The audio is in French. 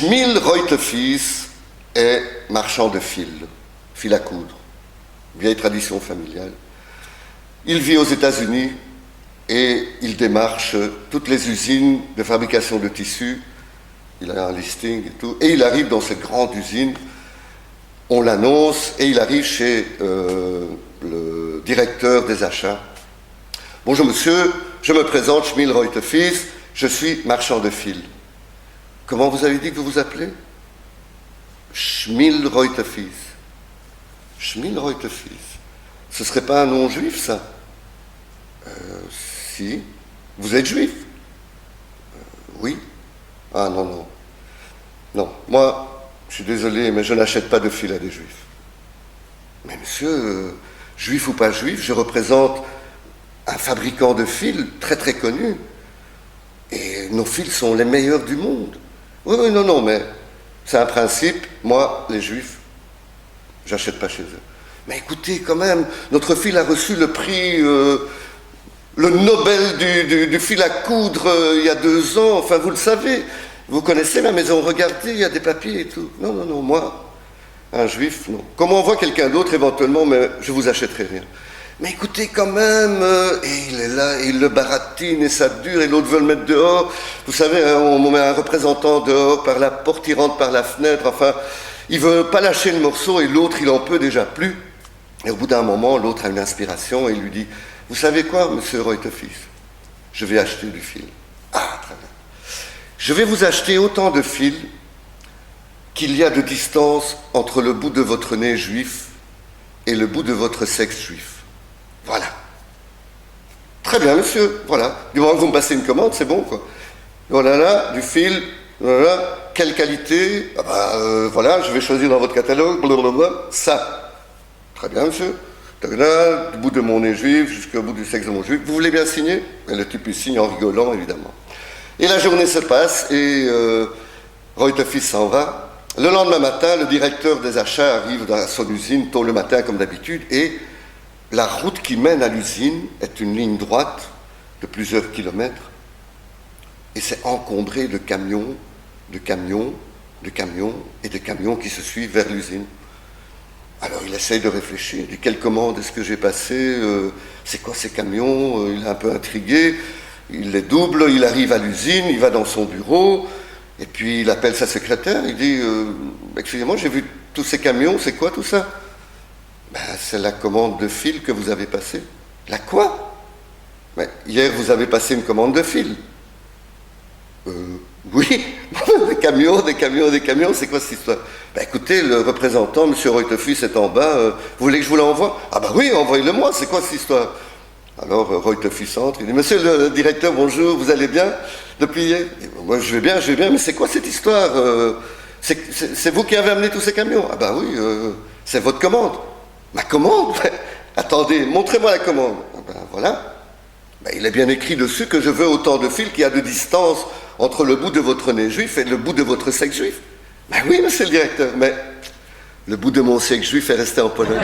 Schmiel Reutefies est marchand de fil à coudre, vieille tradition familiale. Il vit aux États-Unis et il démarche toutes les usines de fabrication de tissus. Il a un listing et tout, et il arrive dans cette grande usine, on l'annonce, et il arrive chez le directeur des achats. Bonjour monsieur, je me présente, Schmiel Reutefies, je suis marchand de fil. Comment vous avez dit que vous vous appelez? Schmiel Reutefies. Schmiel Reutefies. Ce serait pas un nom juif, ça? Si. Vous êtes juif? Oui. Ah non, non. Non, moi, je suis désolé, mais je n'achète pas de fil à des juifs. Mais monsieur, juif ou pas juif, je représente un fabricant de fils très très connu. Et nos fils sont les meilleurs du monde. Oui, oui, non, non, mais c'est un principe. Moi, les juifs, j'achète pas chez eux. Mais écoutez, quand même, notre fil a reçu le prix, le Nobel du fil à coudre il y a 2 ans. Enfin, vous le savez. Vous connaissez la maison, regardez, il y a des papiers et tout. Non, non, non, moi, un juif, non. Comment on voit quelqu'un d'autre éventuellement, mais je vous achèterai rien. Mais écoutez, quand même, et il est là, et il le baratine, et ça dure, et l'autre veut le mettre dehors. Vous savez, hein, on met un représentant dehors par la porte, il rentre par la fenêtre, enfin, il veut pas lâcher le morceau, et l'autre, il en peut déjà plus. Et au bout d'un moment, l'autre a une inspiration, et il lui dit, vous savez quoi, monsieur Reutefies, je vais acheter du fil. Ah, très bien. Je vais vous acheter autant de fils qu'il y a de distance entre le bout de votre nez juif et le bout de votre sexe juif. Voilà. Très bien, monsieur, voilà. Du moment que vous me passez une commande, c'est bon, quoi. Voilà, là, du fil, voilà, quelle qualité? Ah bah, voilà, je vais choisir dans votre catalogue, blablabla, ça. Très bien, monsieur. Là, du bout de mon nez juif jusqu'au bout du sexe de mon juif. Vous voulez bien signer? Et le type, il signe en rigolant, évidemment. Et la journée se passe, et Reutefies s'en va. Le lendemain matin, le directeur des achats arrive dans son usine, tôt le matin, comme d'habitude, et la route qui mène à l'usine est une ligne droite de plusieurs kilomètres, et c'est encombré de camions, de camions, de camions, et de camions qui se suivent vers l'usine. Alors il essaye de réfléchir, il dit, quelle commande est-ce que j'ai passée, c'est quoi ces camions, il est un peu intrigué, il les double, il arrive à l'usine, il va dans son bureau, et puis il appelle sa secrétaire, il dit, excusez-moi, j'ai vu tous ces camions, c'est quoi tout ça? Ben, c'est la commande de fil que vous avez passée. La quoi? Ben, hier, vous avez passé une commande de fil. Oui, des camions, des camions, des camions, c'est quoi cette histoire? Ben, écoutez, le représentant, M. Reutefies, est en bas, vous voulez que je vous l'envoie? Ah ben oui, envoyez-le moi, c'est quoi cette histoire? Alors, Reutefies entre, il dit, monsieur le directeur, bonjour, vous allez bien? Depuis hier? Moi, je vais bien, mais c'est quoi cette histoire? C'est vous qui avez amené tous ces camions? Ah ben oui, c'est votre commande. Ma commande? Attendez, montrez-moi la commande. Ah ben voilà. Ben, il est bien écrit dessus que je veux autant de fils qu'il y a de distance entre le bout de votre nez juif et le bout de votre sexe juif. Ben oui, monsieur le directeur, mais le bout de mon sexe juif est resté en Pologne.